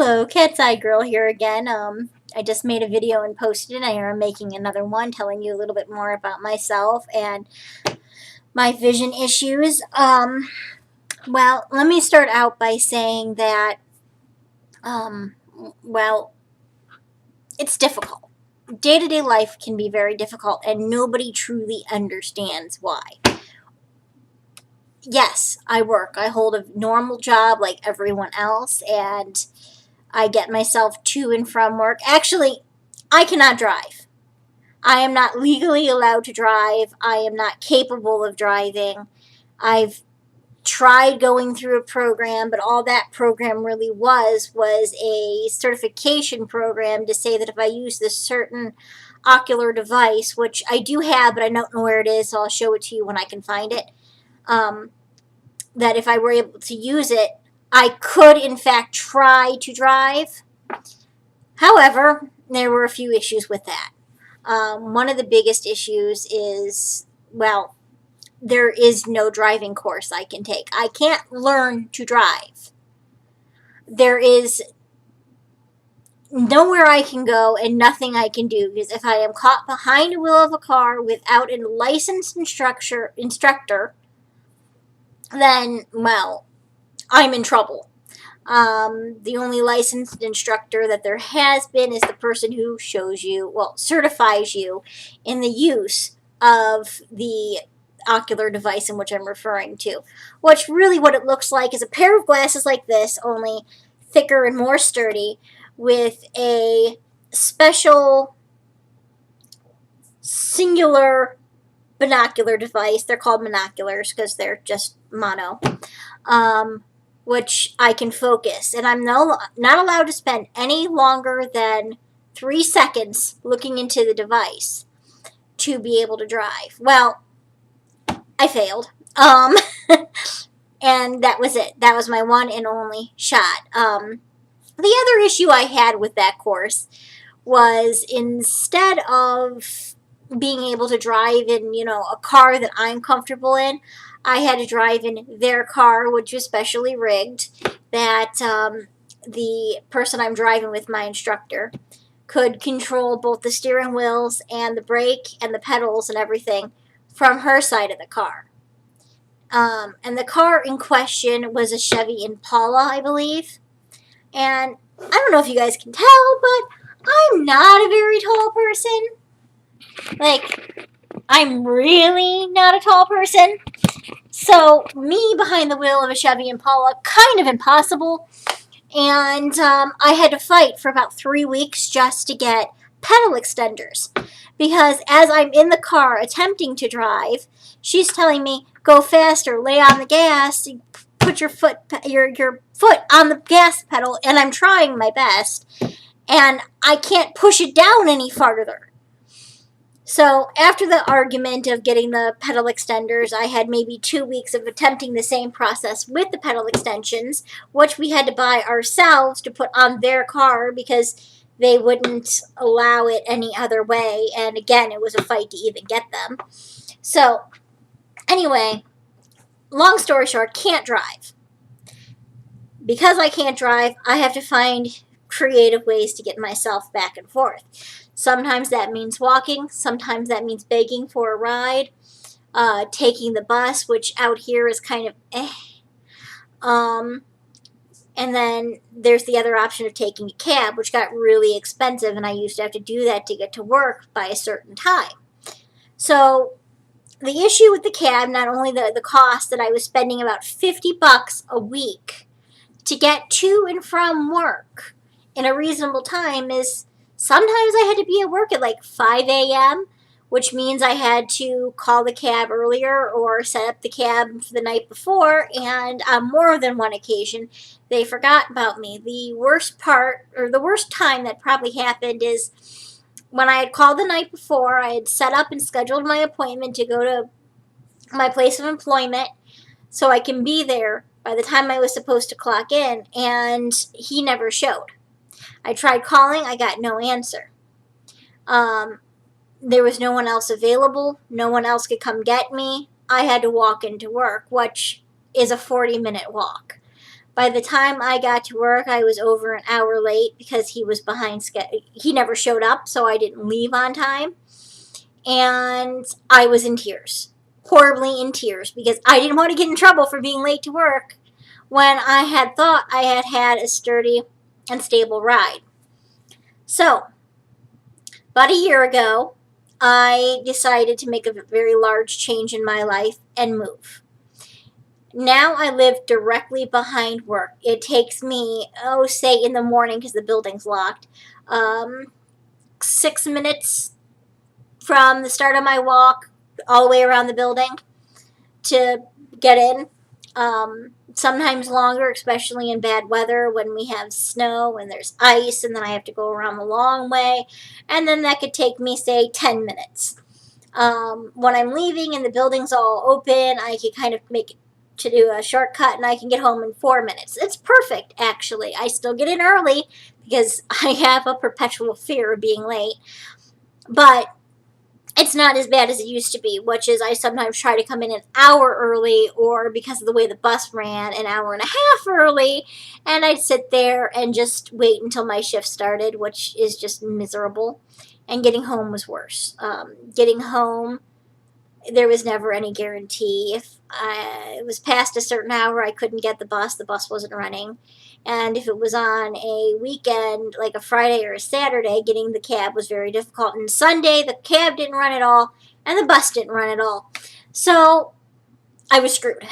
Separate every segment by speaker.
Speaker 1: Hello, Catzeyedgirl here again. I just made a video and posted it. I am making another one telling you a little bit more about myself and my vision issues. Well, let me start out by saying that, well, it's difficult. Day-to-day life can be very difficult, and nobody truly understands why. Yes, I work. I hold a normal job like everyone else, and I get myself to and from work. Actually, I cannot drive. I am not legally allowed to drive. I am not capable of driving. I've tried going through a program, but all that program really was a certification program to say that if I use this certain ocular device, which I do have, but I don't know where it is, so I'll show it to you when I can find it, that if I were able to use it, I could, in fact, try to drive. However, there were a few issues with that. One of the biggest issues is, well, there is no driving course I can take. I can't learn to drive. There is nowhere I can go and nothing I can do, because if I am caught behind a wheel of a car without a licensed instructor, then, well, I'm in trouble. The only licensed instructor that there has been is the person who shows you, well, certifies you in the use of the ocular device in which I'm referring to. Which really what it looks like is a pair of glasses like this, only thicker and more sturdy, with a special singular binocular device. They're called monoculars because they're just mono. Which I can focus. And I'm not allowed to spend any longer than 3 seconds looking into the device to be able to drive. Well, I failed. And that was it. That was my one and only shot. The other issue I had with that course was, instead of being able to drive in, a car that I'm comfortable in, I had to drive in their car, which was specially rigged, that the person I'm driving with, my instructor, could control both the steering wheels and the brake and the pedals and everything from her side of the car. And the car in question was a Chevy Impala, I believe. And I don't know if you guys can tell, but I'm not a very tall person. Like, I'm really not a tall person. So, me behind the wheel of a Chevy Impala, kind of impossible. And I had to fight for about 3 weeks just to get pedal extenders. Because as I'm in the car attempting to drive, she's telling me, go faster, lay on the gas, put your foot on the gas pedal, and I'm trying my best. And I can't push it down any farther. So after the argument of getting the pedal extenders, I had maybe 2 weeks of attempting the same process with the pedal extensions, which we had to buy ourselves to put on their car because they wouldn't allow it any other way. And again, it was a fight to even get them. So anyway, long story short, can't drive. Because I can't drive, I have to find creative ways to get myself back and forth. Sometimes that means walking. Sometimes that means begging for a ride. Taking the bus, which out here is kind of and then there's the other option of taking a cab, which got really expensive, and I used to have to do that to get to work by a certain time. So the issue with the cab, not only the cost that I was spending about $50 a week to get to and from work in a reasonable time, is sometimes I had to be at work at like 5 a.m., which means I had to call the cab earlier or set up the cab the night before, and on more than one occasion, they forgot about me. The worst part, or the worst time that probably happened, is when I had called the night before. I had set up and scheduled my appointment to go to my place of employment so I can be there by the time I was supposed to clock in, and he never showed. I tried calling, I got no answer. There was no one else available. No one else could come get me. I had to walk into work, which is a 40-minute walk. By the time I got to work, I was over an hour late because he was behind schedule. He never showed up, so I didn't leave on time. And I was in tears, horribly in tears, because I didn't want to get in trouble for being late to work when I had thought I had had a sturdy and stable ride. So, about a year ago, I decided to make a very large change in my life and move. Now I live directly behind work. It takes me, say in the morning because the building's locked, 6 minutes from the start of my walk all the way around the building to get in. Sometimes longer, especially in bad weather when we have snow and there's ice, and then I have to go around the long way. And then that could take me, say, 10 minutes. When I'm leaving and the building's all open, I can kind of make it to do a shortcut and I can get home in 4 minutes. It's perfect, actually. I still get in early because I have a perpetual fear of being late. But it's not as bad as it used to be, which is I sometimes try to come in an hour early, or because of the way the bus ran, an hour and a half early, and I'd sit there and just wait until my shift started, which is just miserable. And getting home was worse. Getting home, there was never any guarantee. If it was past a certain hour, I couldn't get the bus wasn't running. And if it was on a weekend, like a Friday or a Saturday, getting the cab was very difficult. And Sunday, the cab didn't run at all, and the bus didn't run at all. So I was screwed.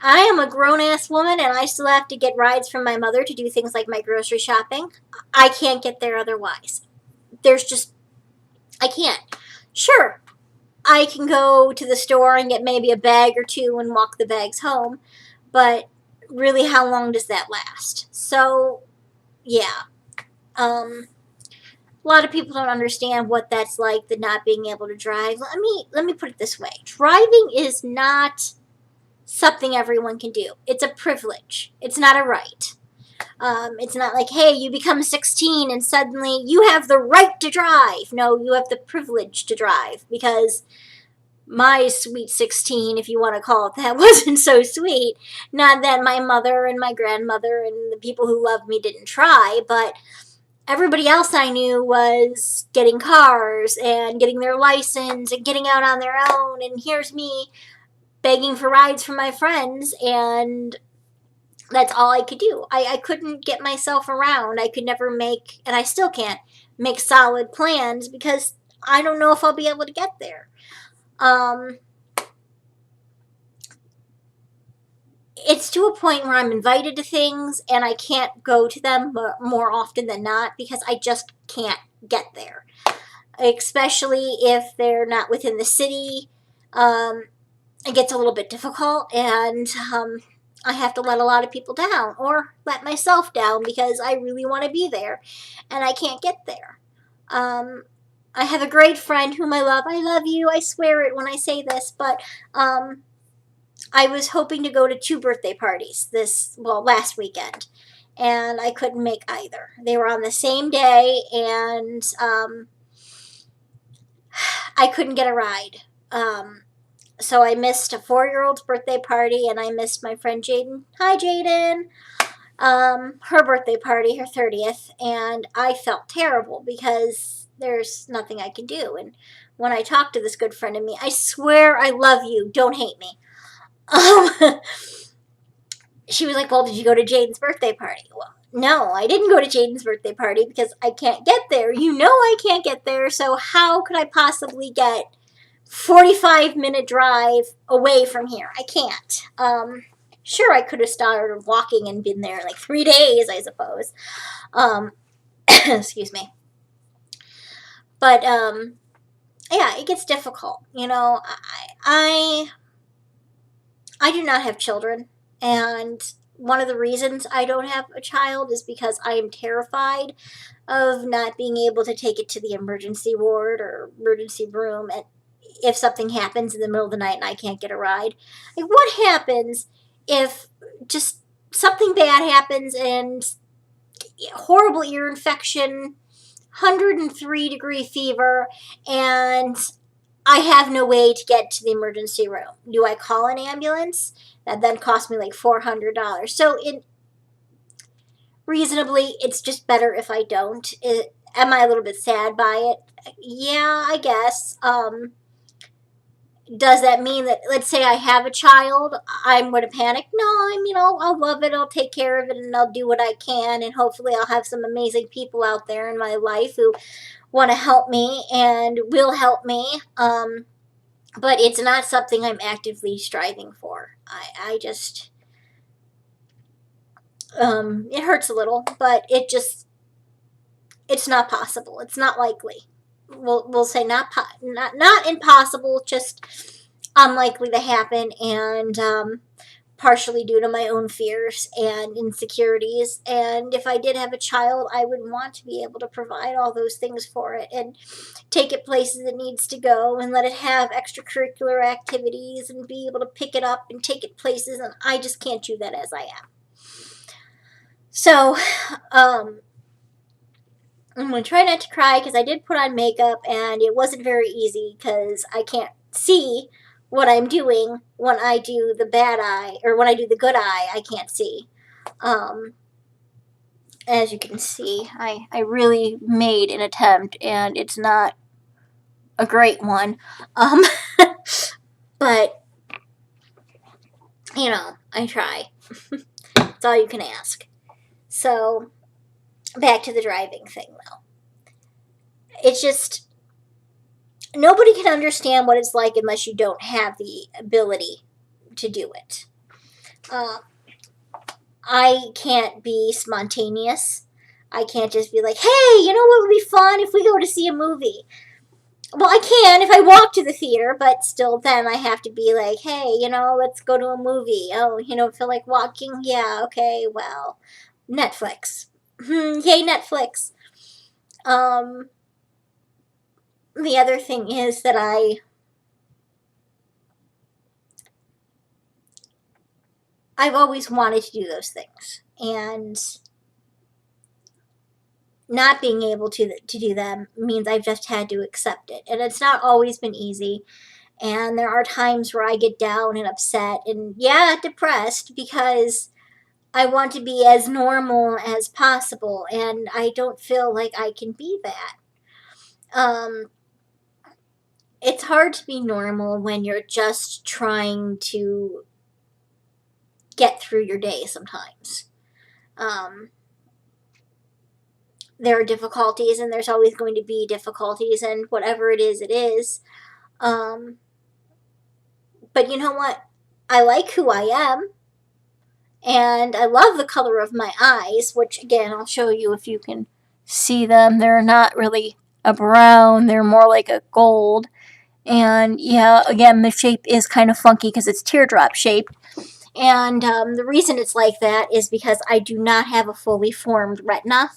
Speaker 1: I am a grown-ass woman, and I still have to get rides from my mother to do things like my grocery shopping. I can't get there otherwise. I can't. Sure, I can go to the store and get maybe a bag or two and walk the bags home, but really, how long does that last? So, yeah. A lot of people don't understand what that's like, the not being able to drive. Let me put it this way. Driving is not something everyone can do. It's a privilege. It's not a right. It's not like, hey, you become 16 and suddenly you have the right to drive. No, you have the privilege to drive, because my sweet 16, if you want to call it that, wasn't so sweet. Not that my mother and my grandmother and the people who loved me didn't try, but everybody else I knew was getting cars and getting their license and getting out on their own, and here's me begging for rides from my friends, and that's all I could do. I couldn't get myself around. I could never make, and I still can't, make solid plans because I don't know if I'll be able to get there. It's to a point where I'm invited to things and I can't go to them more often than not because I just can't get there. Especially if they're not within the city. It gets a little bit difficult, and I have to let a lot of people down or let myself down because I really want to be there and I can't get there. I have a great friend whom I love. I love you. I swear it when I say this, but I was hoping to go to 2 birthday parties last weekend, and I couldn't make either. They were on the same day, and I couldn't get a ride. So I missed a 4-year-old's birthday party, and I missed my friend Jaden. Hi, Jaden. Her birthday party, her 30th, and I felt terrible because there's nothing I can do. And when I talked to this good friend of me, I swear I love you. Don't hate me. She was like, well, did you go to Jaden's birthday party? Well, no, I didn't go to Jaden's birthday party because I can't get there. You know I can't get there, so how could I possibly get 45-minute drive away from here? I can't. Sure, I could have started walking and been there in like 3 days, I suppose. Excuse me. But, yeah, it gets difficult. You know, I do not have children, and one of the reasons I don't have a child is because I am terrified of not being able to take it to the emergency ward or emergency room, and if something happens in the middle of the night and I can't get a ride. Like, what happens if just something bad happens and horrible ear infection, 103-degree fever, and I have no way to get to the emergency room. Do I call an ambulance? That then cost me like $400. So reasonably, it's just better if I don't. Am I a little bit sad by it? Yeah, I guess. Does that mean that, let's say I have a child, I'm going to panic? No, I'll love it, I'll take care of it, and I'll do what I can, and hopefully I'll have some amazing people out there in my life who want to help me and will help me. But it's not something I'm actively striving for. I just, it hurts a little, but it's not possible. It's not likely. We'll say not impossible, just unlikely to happen, and partially due to my own fears and insecurities. And if I did have a child, I would want to be able to provide all those things for it and take it places it needs to go and let it have extracurricular activities and be able to pick it up and take it places, and I just can't do that as I am. So, I'm going to try not to cry because I did put on makeup and it wasn't very easy because I can't see what I'm doing when I do the bad eye, or when I do the good eye, I can't see. As you can see, I really made an attempt and it's not a great one. But, I try. That's all you can ask. So, back to the driving thing, though. It's just, nobody can understand what it's like unless you don't have the ability to do it. I can't be spontaneous. I can't just be like, hey, you know what would be fun if we go to see a movie? Well, I can if I walk to the theater, but still then I have to be like, hey, let's go to a movie. Oh, feel like walking? Yeah, okay, well, Netflix. Yay, Netflix. The other thing is that I've always wanted to do those things, and not being able to do them means I've just had to accept it. And it's not always been easy, and there are times where I get down and upset and, depressed because I want to be as normal as possible, and I don't feel like I can be that. It's hard to be normal when you're just trying to get through your day sometimes. There are difficulties, and there's always going to be difficulties, and whatever it is, it is. But you know what? I like who I am, and I love the color of my eyes, which, again, I'll show you if you can see them. They're not really a brown, they're more like a gold. And yeah, again, the shape is kind of funky because it's teardrop shaped. And the reason it's like that is because I do not have a fully formed retina.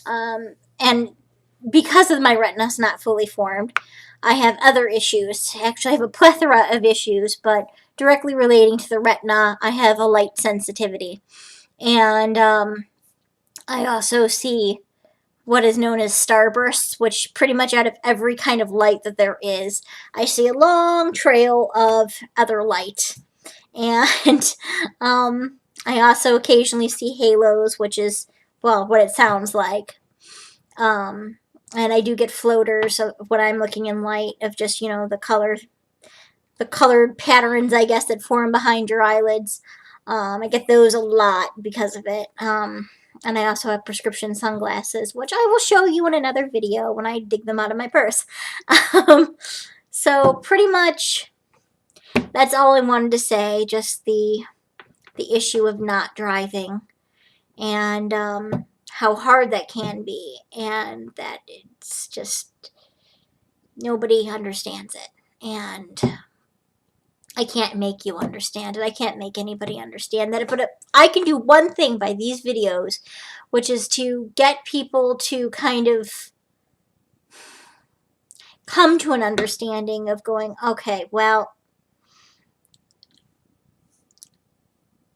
Speaker 1: And because of my retina's not fully formed, I have other issues. Actually, I have a plethora of issues, but directly relating to the retina, I have a light sensitivity. And I also see what is known as starbursts, which pretty much out of every kind of light that there is, I see a long trail of other light. And I also occasionally see halos, which is, well, what it sounds like. And I do get floaters of when I'm looking in light of just, the colored patterns, I guess, that form behind your eyelids. I get those a lot because of it. And I also have prescription sunglasses, which I will show you in another video when I dig them out of my purse. So pretty much that's all I wanted to say, just the issue of not driving and how hard that can be, and that it's just nobody understands it. And I can't make you understand it. I can't make anybody understand that. But I can do one thing by these videos, which is to get people to kind of come to an understanding of going, okay, well,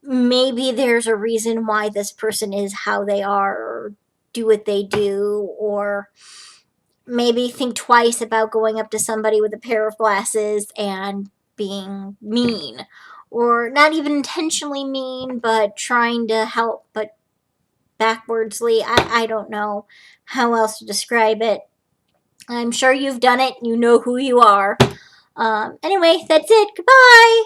Speaker 1: maybe there's a reason why this person is how they are, or do what they do, or maybe think twice about going up to somebody with a pair of glasses and being mean. Or not even intentionally mean, but trying to help, but backwardsly. I don't know how else to describe it. I'm sure you've done it. You know who you are. Anyway, that's it. Goodbye.